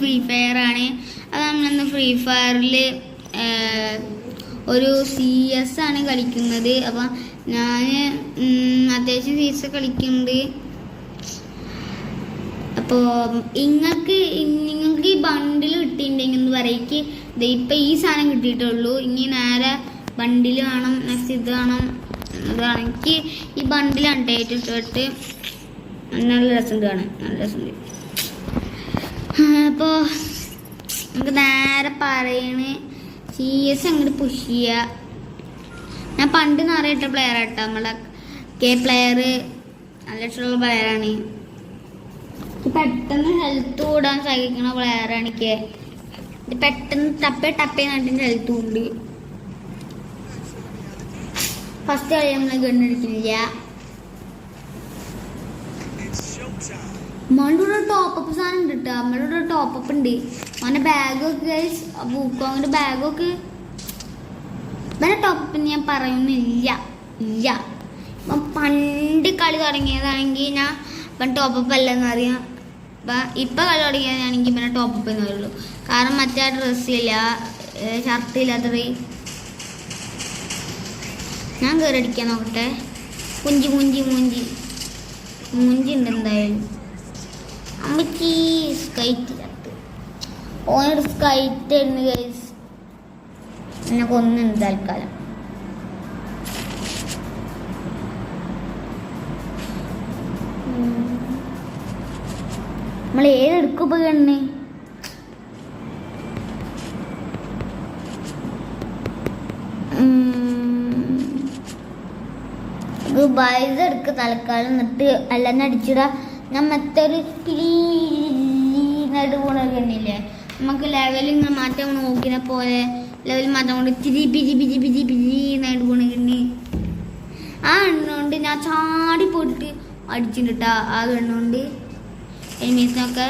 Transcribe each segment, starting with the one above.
Free fire ആണ്. അത് നമ്മളിന്ന് ഫ്രീ ഫയറിൽ ഒരു CS ആണ് കളിക്കുന്നത്. അപ്പം ഞാൻ അത്യാവശ്യം CS കളിക്കുന്നുണ്ട്. അപ്പോൾ നിങ്ങൾക്ക് ഈ ബണ്ടിൽ കിട്ടിയിട്ടുണ്ടെങ്കിൽ ഒന്ന് പറയ്ക്ക്. ഇപ്പം ഈ സാധനം കിട്ടിയിട്ടുള്ളൂ. ഇനി നേരെ ബണ്ടിൽ വേണം, നെക്സ്റ്റ് ഇത് വേണം. അതാണ് എനിക്ക് ഈ ബണ്ടിലാണ് ടേറ്റിട്ട് നല്ല രസമുണ്ട് കാണാൻ, നല്ല രസമുണ്ട്. അപ്പോൾ നമുക്ക് നേരെ പറയണ CS അങ്ങോട്ട് പുഷ് ചെയ്യുക. ഞാൻ പണ്ട് നിറയിട്ട പ്ലെയർ ആട്ടോ, നമ്മളെ പ്ലെയർ നല്ല ഇഷ്ടമുള്ള പ്ലെയറാണ്. പെട്ടെന്ന് ഹെൽത്ത് കൂടാൻ സഹിക്കുന്ന പ്ലെയറാണ് എനിക്ക്. പെട്ടെന്ന് ടപ്പേ നാട്ടിൻ്റെ ഹെൽത്തും ഉണ്ട്. ഫസ്റ്റ് കളി നമ്മൾ ഗണ്ണടിക്കുന്നില്ല. നമ്മളുടെ ടോപ്പപ്പ് സാധനം ഉണ്ട് കേട്ടോ, നമ്മളുടെ ടോപ്പപ്പ് ഉണ്ട്. അവൻ്റെ ബാഗൊക്കെ ബൂക്കോങ്ങിൻ്റെ ബാഗൊക്കെ വേറെ ടോപ്പപ്പിന് ഞാൻ പറയുന്നില്ല. അപ്പം പണ്ട് കളി തുടങ്ങിയതാണെങ്കിൽ ഞാൻ ഇപ്പം ടോപ്പപ്പ് അല്ലെന്ന് അറിയാം. ഇപ്പം കളി തുടങ്ങിയതാണെങ്കിൽ പിന്നെ ടോപ്പപ്പ് എന്ന് പറയുള്ളൂ. കാരണം മറ്റേ ഡ്രസ്സില്ല, ഷർട്ടില്ലാത്തത്. ഞാൻ കയറി അടിക്കാൻ നോക്കട്ടെ. മൂഞ്ചി ഉണ്ട് എന്തായാലും. അമ്മച്ചി സ്കൈറ്റ് ഓനൊരു സ്കൈറ്റ് ആയിരുന്നു ഗൈസ്. എന്നെ കൊന്നുണ്ട് തൽക്കാലം. നമ്മൾ ഏതെടുക്കും ഇപ്പൊ കണ്ണേ? ബൈസ് എടുക്കുക തൽക്കാലം. എന്നിട്ട് എല്ലാം അടിച്ചിടാ. ഞാൻ മറ്റൊരു നടുകൊണ്ടില്ലേ, നമുക്ക് ലെവൽ ഇങ്ങനെ മാറ്റം നോക്കിനെ പോലെ ലെവൽ മാറ്റം കൊണ്ട് പിരി നടുകൊണ്ടി. ആ എണ്ണുകൊണ്ട് ഞാൻ ചാടി പോയിട്ട് അടിച്ചിട്ടാ. ആ എണ്ണുകൊണ്ട് എനിമീസിനൊക്കെ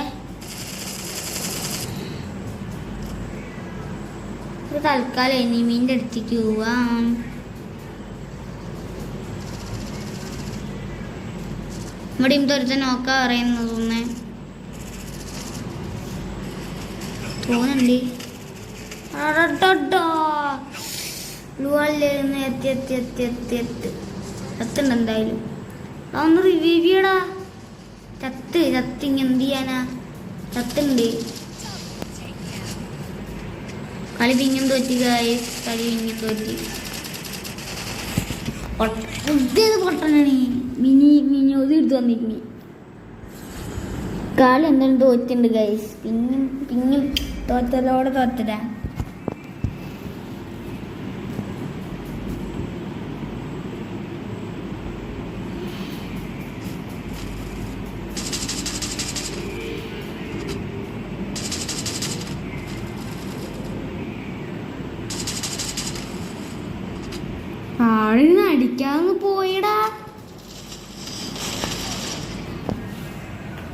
തൽക്കാലം എനിമീൻ്റെ അടുത്തേക്ക് പോവാം. ഇവിടെ ഇതൊരുത്ത നോക്കാൻ അറിയുന്നത് തോന്നുന്നുണ്ട്. ചത്തുണ്ട് എന്തായാലും. അതൊന്ന് റിവ്യൂ ചെയ്യടാ. ചത്ത് ഇങ്ങനെ എന്ത് ചെയ്യാനാ? ചത്തുണ്ട്. കളി പിങ്ങും തോറ്റി ഗായ്സ്, കളി പിങ്ങി തോറ്റി. പൊട്ടനാണ് മിനി ഒത് എടുത്ത് വന്നിട്ട് കളി എന്തെങ്കിലും തോറ്റുണ്ട് ഗൈസ്. പിന്നും തോറ്റലോടെ തോറ്റരാ. ആളിന്ന് അടിക്കാന്ന് പോയടാ.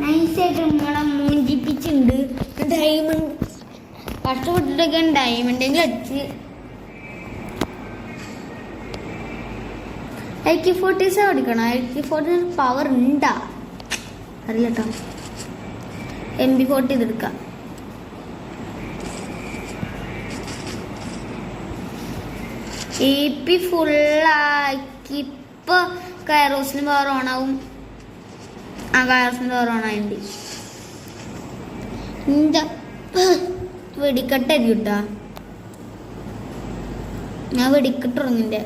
നൈസായിട്ട് നമ്മളെ മൂഞ്ചിപ്പിച്ചുണ്ട്. ഡയമണ്ട് കഷ്ടപ്പെട്ടിട്ടൊക്കെ ഡയമണ്ടെങ്കിലും അടിച്ച്. AK-47 അടിക്കണം. AK-47 പവർ ഉണ്ടാ അറിയില്ല കേട്ടോ. MP-40 ഇതെടുക്കാം. AP ഫുള്ളാക്കി. ഇപ്പോൾ കയറോസിന് പവർ ഓണാവും. ആ കയറോസിന് പവർ ഓണായിട്ടുണ്ട്. എൻ്റെ വെടിക്കെട്ടായിരിക്കും കേട്ടോ. ഞാൻ വെടിക്കെട്ടുറങ്ങിൻ്റെ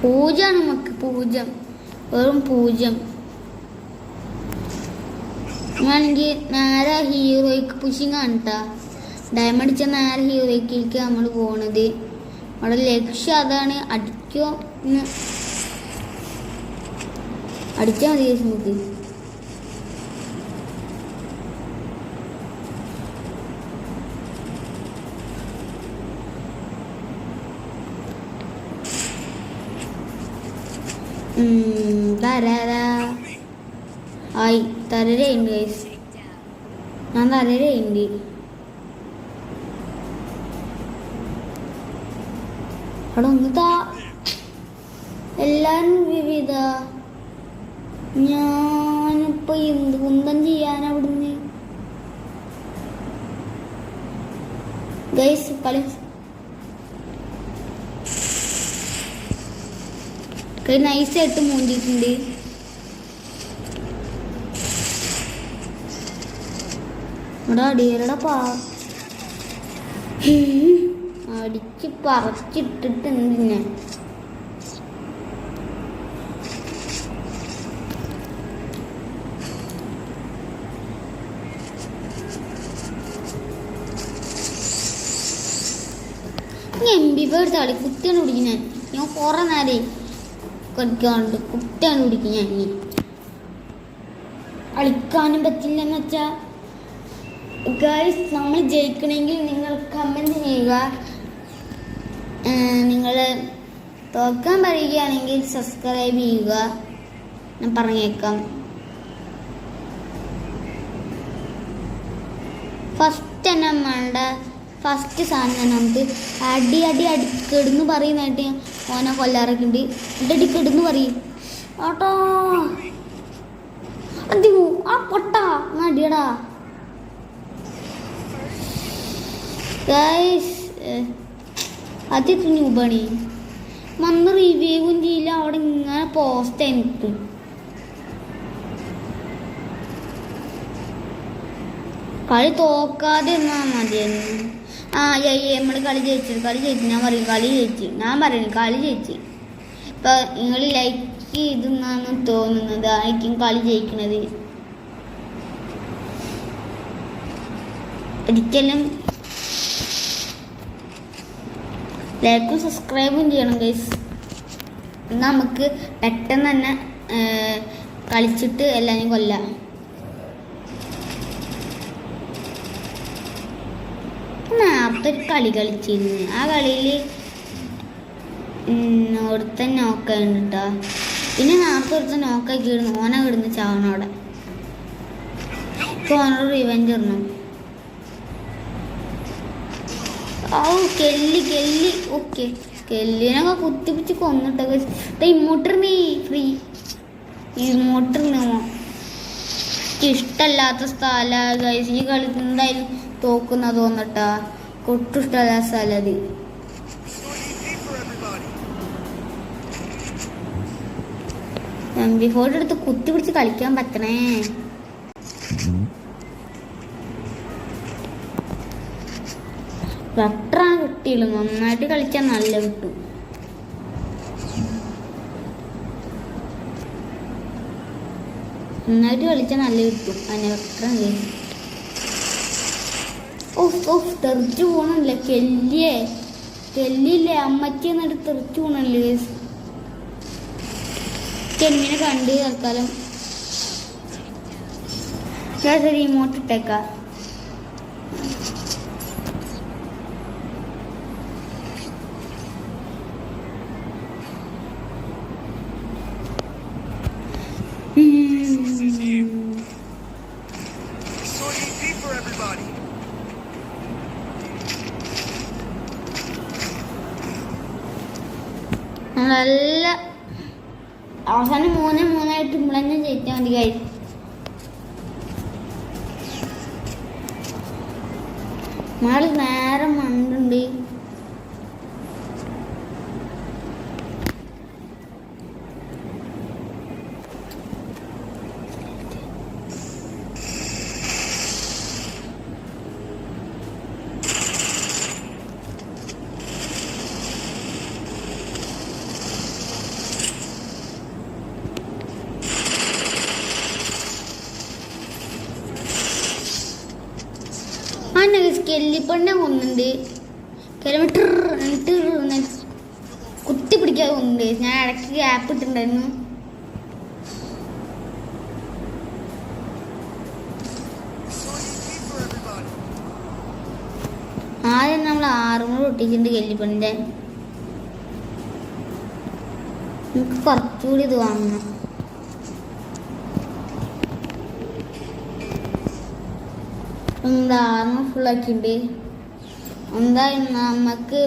പൂജയാണ് നമുക്ക്. പൂജ്യം, വെറും പൂജ്യം. ആണെങ്കിൽ നേരെ ഹീറോയ്ക്ക് പുഷിങ് ആണ് കേട്ടോ. ഡയമണ്ട് അടിച്ച നേരെ ഹീറോയ്ക്കിലേക്ക് നമ്മൾ പോണത്. അവിടെ ലക്ഷ്യം അതാണ്. അടിക്കോ അടിച്ചാൽ മതി നമുക്ക്. ആയി തരരുണ്ട് ഗൈസ്. ഞാൻ തരരുണ്ട്. അവിടെ ഒന്നിതാ എല്ലാരും വിവിധ ഞാനിപ്പോ എന്ത് കുന്തം ചെയ്യാൻ അവിടുന്ന് ഗൈസ് കളി നൈസായിട്ട് മൂണ്ടിട്ടുണ്ട്. ഇവിടെ അടിയരുടെ അടിച്ച് പറിച്ചിട്ടിട്ട് എന്തിനെ എംബിബേഡ് തളി കുത്തിയാണ് പിടിക്കും ഞാൻ കുറെ നേരം കളിക്കാറുണ്ട്. കുത്തിയാണ് പിടിക്കും ഞാൻ ഇനി കളിക്കാനും പറ്റില്ലെന്ന് വെച്ചാ ഗൈസ് നമ്മൾ ജയിക്കണമെങ്കിൽ നിങ്ങൾ കമൻറ്റ് ചെയ്യുക. നിങ്ങൾ തോക്കാൻ പറയുകയാണെങ്കിൽ സബ്സ്ക്രൈബ് ചെയ്യുക. ഞാൻ പറഞ്ഞേക്കാം. ഫസ്റ്റ് തന്നെ നമ്മളുടെ ഫസ്റ്റ് സാധനം നമുക്ക് അടിക്കെടുന്ന് പറയുന്നതായിട്ട് ഓനെ കൊല്ലാറൊക്കെ ഉണ്ട്. അടിക്കെടുന്ന് പറയും ഓട്ടോ അതി ആ പൊട്ടാ അടിയടാ ഗൈസ്. അത് തുണിപണി വന്ന് റിവ്യൂവും ചെയ്യില്ല. അവിടെ ഇങ്ങനെ പോസ്റ്റ് എനിക്ക് കളി തോക്കാതെ എന്നാ മതിയെന്ന്. നമ്മൾ കളി ജയിച്ചു ഞാൻ പറയും കളി ജയിച്ച്. ഇപ്പൊ നിങ്ങൾ ലൈക്ക് ചെയ്തെന്നാണ് തോന്നുന്നത്. ആയിരിക്കും കളി ജയിക്കണത്. ഒരിക്കലും ലൈക്കും സബ്സ്ക്രൈബും ചെയ്യണം ഗൈസ്. നമുക്ക് പെട്ടെന്ന് തന്നെ കളിച്ചിട്ട് എല്ലാവരും കൊല്ലാം. നേരത്തെ ഒരു കളി കളിച്ചിരുന്നു. ആ കളിയിൽ ഒരുത്തൻ നോക്കായിരുന്നു കേട്ടോ. പിന്നെ നേരത്തെ ഒരുത്തൻ നോക്കാക്കി ഇടുന്നു. ഓന കിടന്ന് ചാവണോടെ. ഇപ്പൊ ഓനോട് റിവെഞ്ച് ഇടണം. കെല്ലി ഓക്കെ കെല്ലിനൊക്കെ കുത്തിപ്പിച്ച് കൊന്നിട്ടൊക്കെ ഇങ്ങോട്ടിരുന്നേ ഫ്രീ ഇങ്ങോട്ടിരുന്നോ. ഇഷ്ടമല്ലാത്ത സ്ഥല ഗൈസ്. ഈ കളി എന്തായാലും തോക്കുന്ന തോന്നട്ടാ. ഒട്ടും ഇഷ്ടമല്ല സ്ഥലം അത്. MP4 എടുത്ത് കുത്തി പിടിച്ച് കളിക്കാൻ പറ്റണേ. വെക്ടറാണ് കിട്ടിയുള്ളൂ. നന്നായിട്ട് കളിക്കാൻ നല്ല കിട്ടും. നന്നായിട്ട് കളിച്ചാൽ നല്ല കിട്ടും. അതിനെ വെക്ടറാണ് തെറിച്ചു പോകണല്ലേ. കെല്ലില്ലേ അമ്മച്ചി എന്നിട്ട് തെറിച്ചു പോകണല്ലേ. ചെമ്മീനെ കണ്ട് തൽക്കാലം റിമോട്ട് ഇട്ടേക്കാം. നല്ല അവസാനം 3-3 ഇമ്പളന്നെ ജയിച്ചാൽ മതി ഗൈസ്. നാളെ നേരം മണ്ടുണ്ട്. കെല്ലിപ്പണ്ണ കൊന്നുണ്ട്. കിലോമീറ്റർ എന്നിട്ട് കുത്തി പിടിക്കാതെ കൊന്നുണ്ട്. ഞാൻ ഇടയ്ക്ക് ഗ്യാപ്പ് ഇട്ടിട്ടുണ്ടായിരുന്നു. ആദ്യം നമ്മൾ 6 കൂടെ ഒട്ടിച്ചിട്ടുണ്ട് കെല്ലിപ്പണ്ണിന്റെ. നമുക്ക് കുറച്ചുകൂടി ഇത് വാങ്ങണം. ഫുള്ളാക്കിണ്ട്. എന്തായാലും നമുക്ക്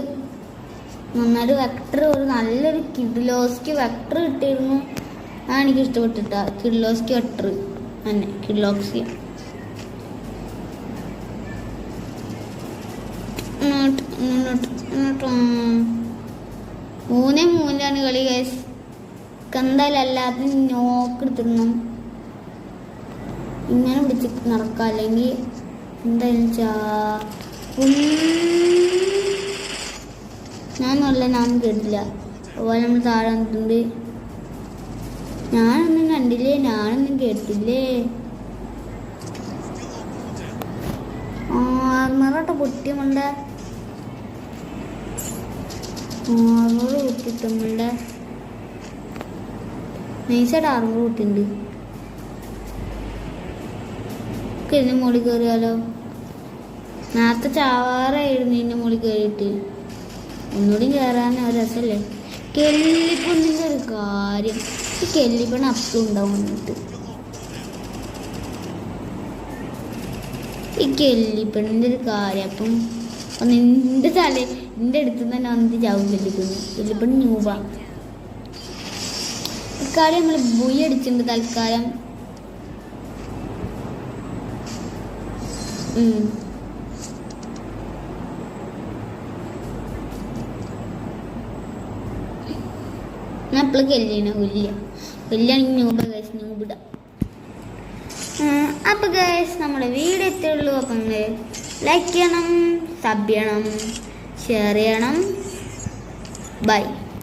നന്നായിട്ട് വെക്ടർ ഒരു നല്ലൊരു കിഡിലോസ്ക്ക് വെക്ടർ കിട്ടിയിരുന്നു. ആ എനിക്ക് ഇഷ്ടപ്പെട്ടിട്ടാ കിർലോസ്കി ഒട്ടർ തന്നെ കിർലോക്സിയ മൂന്നേ മൂന്നിലാണ് കളി ഗൈസ്. എന്തായാലും എല്ലാത്തിനും നോക്കെടുത്തിടണം. ഇങ്ങനെ പിടിച്ച് നടക്കാം, അല്ലെങ്കിൽ എന്തായാലും ഞാനൊന്നും കേട്ടില്ല. അതുപോലെ നമ്മൾ താഴെ വന്നിട്ടുണ്ട്. ഞാനൊന്നും കണ്ടില്ലേ, ഞാനൊന്നും കേട്ടില്ലേ. ആർമറോട്ട് പൊട്ടിയമുണ്ട്, ആർമർ പൊട്ടിട്ടുമുണ്ട്. നൈസായിട്ട് ആർമർ പൊട്ടിണ്ട്. ഇതിന് മുകളിൽ കയറിയാലോ? നേരത്തെ ചാവാറായിരുന്നു ഇതിൻ്റെ മുകളിൽ കയറിയിട്ട്. ഒന്നുകൂടി കയറാൻ ഒരു രസമല്ലേ? കെല്ലിപ്പണ്ണിൻ്റെ ഒരു കാര്യം, ഈ കെല്ലിപ്പണ്ണ അപ്പം ഉണ്ടാവും വന്നിട്ട്. ഈ കെല്ലിപ്പണ്ണിൻ്റെ ഒരു കാര്യം അപ്പം നിന്റെ നിന്റെ അടുത്ത് തന്നെ വന്നിട്ട് ചാവും കെല്ലിപ്പണ്ണ്. കെല്ലിപ്പണ്ണ് ന്യൂബാ. ഇക്കാര്യം നമ്മൾ ബുയി അടിച്ചിട്ടുണ്ട് തൽക്കാലം. ഞാൻ എപ്പോഴും കെല്ലിയാണ് വലിയാണെങ്കിൽ ന്യൂബ ഗൈസ്, ന്യൂബിടാം. അപ്പോൾ ഗൈസ് നമ്മുടെ വീഡിയോ എത്രയേ ഉള്ളൂ. അപ്പം ലൈക്ക് ചെയ്യണം, സബ് ചെയ്യണം, ഷെയർ ചെയ്യണം. ബൈ.